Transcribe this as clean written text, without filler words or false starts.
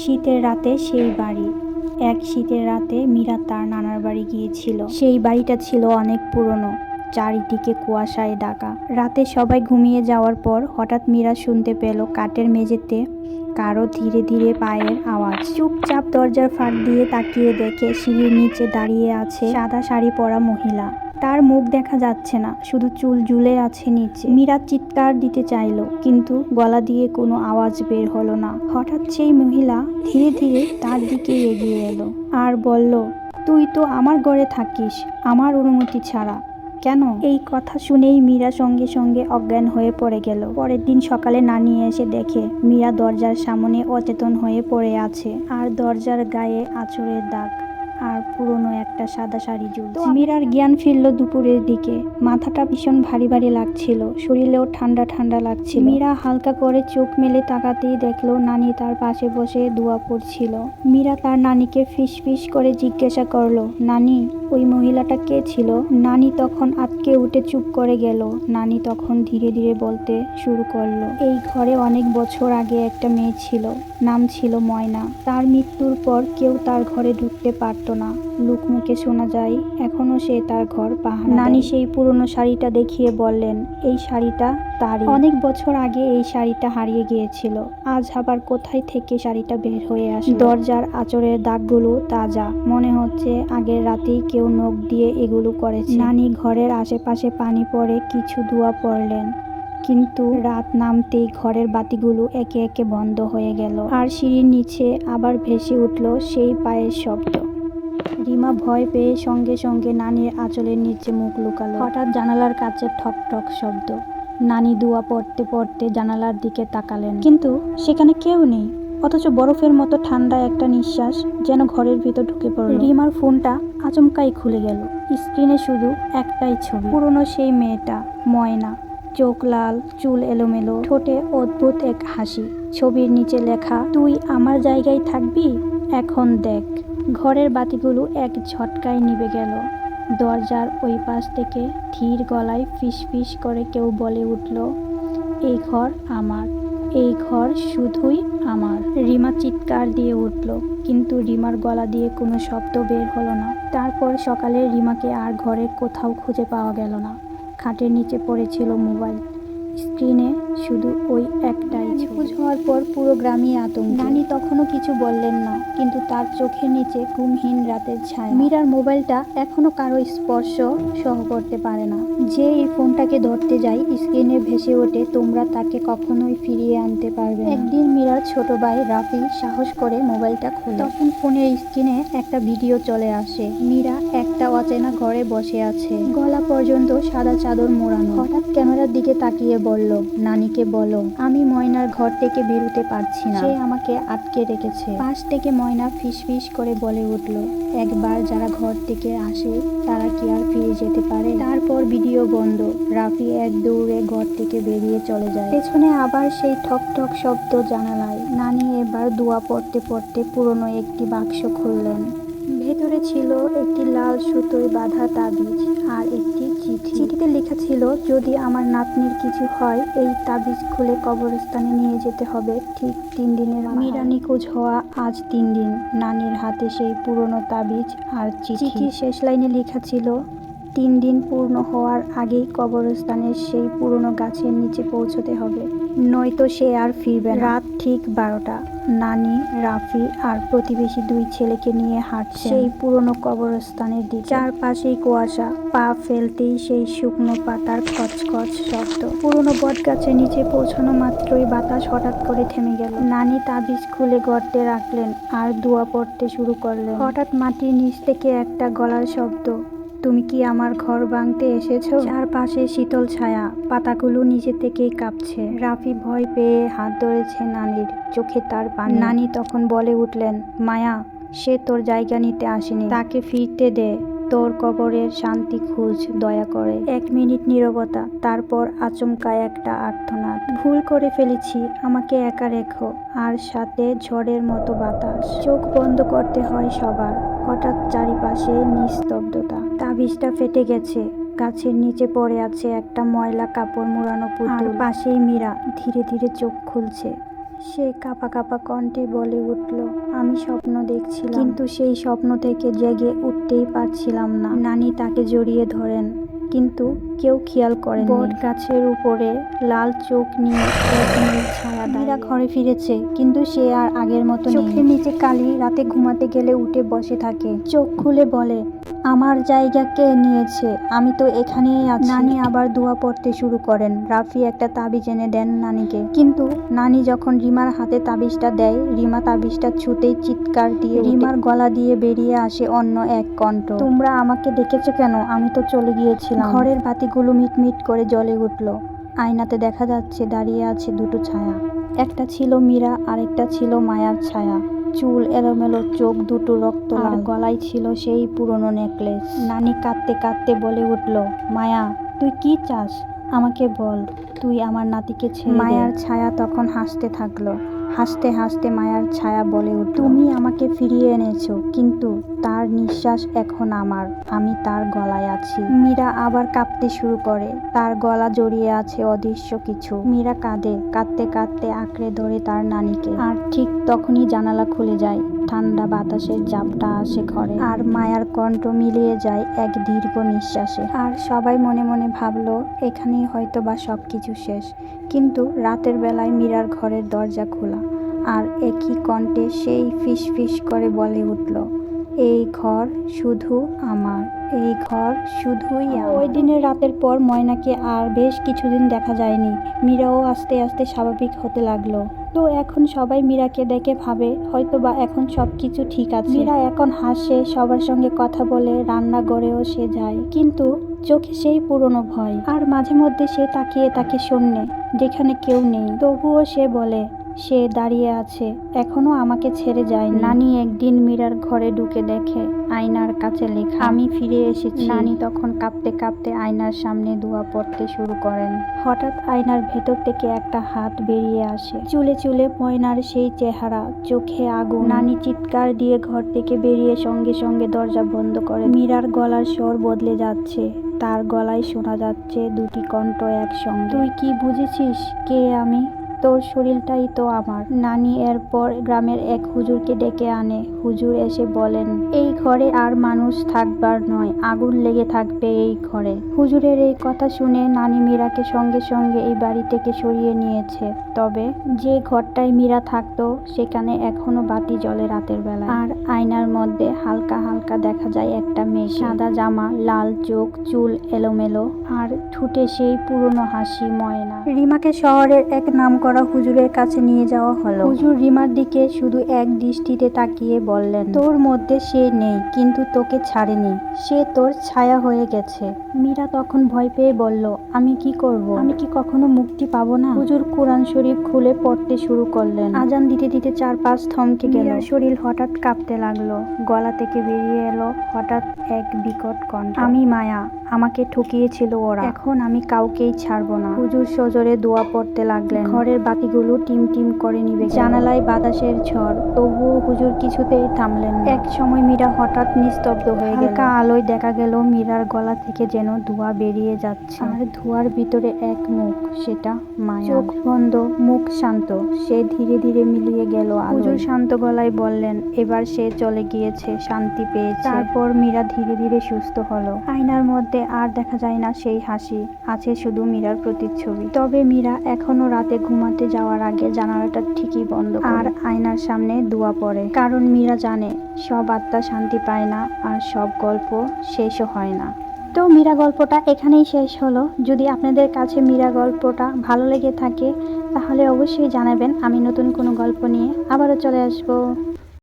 শীতের রাতে সেই বাড়ি। এক শীতের রাতে মীরা তার নানার বাড়ি গিয়েছিল। সেই বাড়িটা ছিল অনেক পুরনো, চারিদিকে কুয়াশায় ঢাকা। রাতে সবাই ঘুমিয়ে যাওয়ার পর হঠাৎ মীরা শুনতে পেল কাঠের মেঝেতে কারো ধীরে ধীরে পায়ের আওয়াজ। চুপচাপ দরজার ফাঁক দিয়ে তাকিয়ে দেখে সিঁড়ির নিচে দাঁড়িয়ে আছে সাদা শাড়ি পরা মহিলা। তার মুখ দেখা যাচ্ছে না, শুধু চুল ঝুলে আছে নিচে। মীরা চিৎকার দিতে চাইল, কিন্তু গলা দিয়ে কোনো আওয়াজ বের হলো না। হঠাৎ সেই মহিলা ধীরে ধীরে তার দিকে এগিয়ে এলো আর বলল, তুই তো আমার ঘরে থাকিস আমার অনুমতি ছাড়া, কেন? এই কথা শুনেই মীরা সঙ্গে সঙ্গে অজ্ঞান হয়ে পড়ে গেল। পরের দিন সকালে নানি এসে দেখে মীরা দরজার সামনে অচেতন হয়ে পড়ে আছে, আর দরজার গায়ে আঁচড়ের দাগ আর পুরনো একটা সাদা শাড়ি ঝুলছে। মীরার জ্ঞান ফিরল দুপুরের দিকে। মাথাটা ভীষণ ভারী ভারী লাগছিল, শরীরেও ঠান্ডা ঠান্ডা লাগছিল। মীরা হালকা করে চোখ মেলে তাকাতেই দেখলো নানি তার পাশে বসে দোয়া পড়ছিল। মীরা তার নানিকে ফিস ফিস করে জিজ্ঞাসা করলো, নানি, ওই মহিলাটা কে ছিল? নানি তখন আটকে উঠে চুপ করে গেল। নানি তখন ধীরে ধীরে বলতে শুরু করলো, এই ঘরে অনেক বছর আগে একটা মেয়ে ছিল, নাম ছিল ময়না। তার মৃত্যুর পর কেউ তার ঘরে ঢুকতে পারত না। লোকমুখে শোনা যায় এখনো সে তার ঘর পাহারা দেয়। নানি সেই পুরনো শাড়িটা দেখিয়ে বললেন, এই শাড়িটা তারই। অনেক বছর আগে এই শাড়িটা হারিয়ে গিয়েছিল, আজ আবার কোথায় থেকে শাড়িটা বের হয়ে আসে। দরজার আঁচড়ের দাগগুলো তাজা, মনে হচ্ছে আগের রাতেই কেউ নখ দিয়ে এগুলো করেছে। নানি ঘরের আশেপাশে পানি পড়ে কিছু দোয়া পড়লেন, কিন্তু রাত নামতেই ঘরের বাতিগুলো একে একে বন্ধ হয়ে গেল, আর সিঁড়ির নিচে আবার ভেসে উঠল সেই পায়ের শব্দ। রিমা ভয় পেয়ে সঙ্গে সঙ্গে নানির আঁচলের নিচে মুখ লুকালো। হঠাৎ জানালার কাছে ঠক ঠক শব্দ। নানি দোয়া পড়তে পড়তে জানালার দিকে তাকালেন, কিন্তু সেখানে কেউ নেই। অথচ বরফের মতো ঠান্ডা একটা নিঃশ্বাস যেন ঘরের ভিতর ঢুকে পড়ল। রিমার ফোনটা আচমকাই খুলে গেল। স্ক্রিনে শুধু একটাই ছবি, পুরনো সেই মেয়েটা ময়না। চোখ লাল, চুল এলোমেলো, ঠোঁটে অদ্ভুত এক হাসি। ছবির নিচে লেখা, তুই আমার জায়গায় থাকবি, এখন দেখ। ঘরের বাতিগুলো এক ঝটকায় নিভে গেল। দরজার ওই পাশ থেকে ধীর গলায় ফিস ফিস করে কেউ বলে উঠল, এই ঘর আমার, এই ঘর শুধুই আমার। রিমা চিৎকার দিয়ে উঠল, কিন্তু রিমার গলা দিয়ে কোনো শব্দ বের হলো না। তারপর সকালে রিমাকে আর ঘরে কোথাও খুঁজে পাওয়া গেল না। খাটের নিচে পড়েছিল মোবাইল, স্ক্রিনে শুধু ওই একটাই। নিখোঁজ হওয়ার পর পুরো গ্রামই আতঙ্ক। নানি তখনও কিছু বললেন না, কিন্তু তার চোখের নিচে ঘুমহীন রাতের ছায়া। মীরার মোবাইলটা এখনো কারো স্পর্শ সহ করতে পারে না। যে এই ফোনটাকে ধরতে যায় স্ক্রিনে ভেসে ওঠে, তোমরা তাকে কখনোই ফিরিয়ে আনতে পারবে না। একদিন মীরার ছোট ভাই রাফি সাহস করে মোবাইলটা খোলে। তখন ফোনের স্ক্রিনে একটা ভিডিও চলে আসে। মীরা একটা অচেনা ঘরে বসে আছে, গলা পর্যন্ত সাদা চাদর মোড়ানো। হঠাৎ ক্যামেরার দিকে তাকিয়ে বলল, নানিকে বলো আমি ময়নার ঘর থেকে বেরোতে পারছি না, সে আমাকে আটকে রেখেছে। পাশ থেকে ময়না ফিস ফিস করে বলে উঠল, একবার যারা ঘর থেকে আসে তারা কি আর ফিরে যেতে পারে? তারপর ভিডিও বন্ধ। রাফি এক দৌড়ে ঘর থেকে বেরিয়ে চলে যায়। পেছনে আবার সেই ঠক ঠক শব্দ জানালায়। নানি এবার দোয়া পড়তে পড়তে পুরনো একটি বাক্স খুললেন। ভেতরে ছিল একটি লাল সুতোয় বাঁধা তাবিজ আর একটি চিঠি। চিঠিতে লেখা ছিল, যদি আমার নাতনির কিছু হয় এই তাবিজ খুলে কবরস্থানে নিয়ে যেতে হবে ঠিক 3 দিনের। মীরা নিখোঁজ হওয়া আজ 3 দিন। নানির হাতে সেই পুরনো তাবিজ আর চিঠির শেষ লাইনে লেখা ছিল, 3 দিন পূর্ণ হওয়ার আগেই কবরস্থানের সেই পুরনো গাছের নিচে পৌঁছতে হবে, নয়তো সে আর ফিরবে না। রাত ঠিক 12টা। নানি, রাফি আর প্রতিবেশী 2 ছেলেকে নিয়ে হাঁটছে সেই পুরনো কবরস্থানের দিকে। চারপাশেই কুয়াশা, পা ফেলতেই সেই শুকনো পাতার খচখচ শব্দ। পুরনো বট গাছের নিচে পৌঁছানো মাত্রই বাতাস হঠাৎ করে থেমে গেল। নানি তাবিজ খুলে গর্তে রাখলেন আর দোয়া পড়তে শুরু করলেন। হঠাৎ মাটির নিচ থেকে একটা গলার শব্দ, তুমি কি আমার ঘর ভাঙতে এসেছো? চারপাশে শীতল ছায়া, পাতাগুলো নিজে থেকেই কাঁপছে। রাফি ভয় পেয়ে হাত ধরেছে নানির, চোখে তার পানি। নানি তখন বলে উঠলেন, মায়া, সে তোর জায়গা নিতে আসেনি, তাকে ফিরতে দে, তোর কবরের শান্তি খুঁজ দয়া করে। 1 মিনিট নীরবতা, তারপর আচমকা একটা আর্তনাদ, ভুল করে ফেলেছি, আমাকে একা রেখো। আর সাথে ঝড়ের মতো বাতাস। চোখ বন্ধ করতে হয় সবার। হঠাৎ চারিপাশে নিস্তব্ধতা। তাবিজটা ফেটে গেছে, গাছের নিচে পড়ে আছে একটা ময়লা কাপড় মোড়ানো পুতুল। আর পাশেই মীরা ধীরে ধীরে চোখ খুলছে। সে কাঁপা কাঁপা কণ্ঠে বলে উঠল, আমি স্বপ্ন দেখছিলাম, কিন্তু সেই স্বপ্ন থেকে জেগে উঠতেই পারছিলাম না। নানি তাকে জড়িয়ে ধরেন, কিন্তু কেউ খেয়াল করেন। বট গাছের উপরে লাল চোখ নিয়ে এক নীল ছায়া। মীরা ঘরে ফিরেছে, কিন্তু সে আর আগের মতো নেই। চোখের নিচে কালি। রাতে ঘুমাতে গেলে উঠে বসে থাকে, চোখ খুলে বলে, আমার জায়গা কে নিয়েছে? আমি তো এখানেই আছি। নানি আবার দোয়া পড়তে শুরু করেন। রাফি একটা তাবিজ এনে দেন নানিকে, কিন্তু নানি যখন রিমার হাতে তাবিজটা দেয়, রিমা তাবিজটা ছুতেই চিৎকার দিয়ে রিমার গলা দিয়ে বেরিয়ে আসে অন্য এক কণ্ঠ, তোমরা আমাকে ডেকেছো কেন? আমি তো চলে গিয়েছিলাম। ঘরের বাতিগুলো মিটমিট করে জ্বলে উঠল। আয়নাতে দেখা যাচ্ছে দাঁড়িয়ে আছে দুটো ছায়া। একটা ছিল মীরা, আরেকটা ছিল মায়ার ছায়া। চুল এলোমেলো, চোখ দুটো রক্ত লাল, গলায় ছিল সেই পুরনো নেকলেস। নানি কাঁদতে কাঁদতে বলে উঠল, মায়া, তুই কি চাস? আমাকে বল, তুই আমার নাতিকে ছেড়ে দে। মায়ার ছায়া তখন হাসতে থাকলো। হাসতে হাসতে মায়ার ছায়া বলে উঠল, তুমি আমাকে ফিরিয়ে এনেছো, কিন্তু তার নিঃশ্বাস এখন আমার, আমি তার গলায় আছি। মীরা আবার কাঁপতে শুরু করে, তার গলা জড়িয়ে আছে অদৃশ্য কিছু। মীরা কাঁদে, কাঁদতে কাঁদতে আঁকড়ে ধরে তার নানিকে। আর ঠিক তখনই জানালা খুলে যায়, ঠান্ডা বাতাসের ঝাপটা আসে ঘরে, আর মায়ার কণ্ঠ মিলিয়ে যায় এক দীর্ঘ নিঃশ্বাসে। আর সবাই মনে মনে ভাবলো, এখানেই হয়তো বা সবকিছু শেষ। কিন্তু রাতের বেলায় মীরার ঘরের দরজা খোলা, আর একই কণ্ঠে সেই ফিস ফিস করে বলে উঠল, এই ঘর শুধু আমার, এই ঘর শুধুই আমার। ওই দিনের রাতের পর ময়নাকে আর বেশ কিছুদিন দেখা যায়নি। মীরাও আস্তে আস্তে স্বাভাবিক হতে লাগলো। তো এখন সবাই মীরাকে দেখে ভাবে হয়তোবা এখন সবকিছু ঠিক আছে। মীরা এখন হাসে, সবার সঙ্গে কথা বলে, রান্নাঘরেও সে যায়, কিন্তু চোখে সেই পুরনো ভয়। আর মাঝে মধ্যে সে তাকিয়ে তাকে শূন্যে, যেখানে কেউ নেই। তবুও সে বলে, সে দাঁড়িয়ে আছে, এখনো আমাকে ছেড়ে যায়। নানি একদিন মীরার ঘরে ঢুকে দেখে আয়নার কাছে লেখা, আমি ফিরে এসেছি। নানি তখন কাঁপতে কাঁপতে আয়নার সামনে দোয়া পড়তে শুরু করেন। হঠাৎ আয়নার ভেতর থেকে একটা হাত বেরিয়ে আসে, চুলে চুলে ময়নার সেই চেহারা, চোখে আগুন। নানি চিৎকার দিয়ে ঘর থেকে বেরিয়ে সঙ্গে সঙ্গে দরজা বন্ধ করে। মীরার গলার স্বর বদলে যাচ্ছে, তার গলায় শোনা যাচ্ছে দুটি কণ্ঠ একসঙ্গে, তুই কি বুঝেছিস কে আমি? তোর শরীরটাই তো আমার। নানি এরপর গ্রামের এক হুজুরকে ডেকে আনে। হুজুর এসে বলেন, এই ঘরে আর মানুষ থাকবার নয়, আগুন লেগে থাকবে এই ঘরে। হুজুরের এই কথা শুনে নানি মীরাকে সঙ্গে সঙ্গে এই বাড়ি থেকে সরিয়ে নিয়েছে। তবে যে ঘরটায় মীরা থাকতো সেখানে এখনো বাতি জ্বলে রাতের বেলা। আর আয়নার মধ্যে হালকা হালকা দেখা যায় একটা মেয়ে, সাদা জামা, লাল চোখ, চুল এলোমেলো, আর ঠোঁটে সেই পুরনো হাসি। ময়না। রিমাকে শহরের এক নামকরা হুজুরের কাছে নিয়ে যাওয়া হলো। হুজুর রিমার দিকে শুধু এক দৃষ্টিতে তাকিয়ে বললেন, তোর মধ্যে সে নেই, কিন্তু তোকে ছাড়েনি, সে তোর ছায়া হয়ে গেছে। মীরা তখন ভয় পেয়ে বলল, আমি কি করব? আমি কি কখনো মুক্তি পাবো না? হুজুর কোরআন শরীফ খুলে পড়তে শুরু করলেন। আজান দিতে দিতে চারপাশ থমকে গেল। মীরার শরীর হঠাৎ কাঁপতে লাগলো, গলা থেকে বেরিয়ে এলো হঠাৎ এক বিকট কণ্ঠ, আমি মায়া, আমাকে ঠকিয়েছিল ওরা, এখন আমি কাউকেই ছাড়বো না। হুজুর সজোরে দোয়া পড়তে লাগলেন। ঘরের বাতিগুলো টিম টিম করে নিভে গেল। জানালায় বাতাসের ঝড়, তবুও হুজুর কিছুতেই থামলেন না। এক সময় মীরা হঠাৎ নিস্তব্ধ হয়ে গেল। হালকা আলোয় দেখা গেল মীরার গলা থেকে যেন ধোঁয়া বেরিয়ে যাচ্ছে, আর ধোঁয়ার ভিতরে এক মুখ, সেটা মায়া। চোখ বন্ধ, মুখ শান্ত, সে ধীরে ধীরে মিলিয়ে গেল আলোয়। হুজুর শান্ত গলায় বললেন, এবার সে চলে গিয়েছে, শান্তি পেয়েছে। তারপর মীরা ধীরে ধীরে সুস্থ হলো। আয়নার মধ্যে আর দেখা যায় না সেই হাসি, আছে শুধু মীরার প্রতিচ্ছবি। তবে মীরা এখনো রাতে ঘুমাতে যাওয়ার আগে জানালাটা ঠিকই বন্ধ করে আর আয়নার সামনে দোয়া পড়ে, কারণ মীরা জানে সব আত্মা শান্তি পায় না, আর সব গল্প শেষও হয় না। তো মীরা গল্পটা এখানেই শেষ হলো। যদি আপনাদের কাছে মীরা গল্পটা ভালো লেগে থাকে তাহলে অবশ্যই জানাবেন, আমি নতুন কোনো গল্প নিয়ে আবারও চলে আসবো।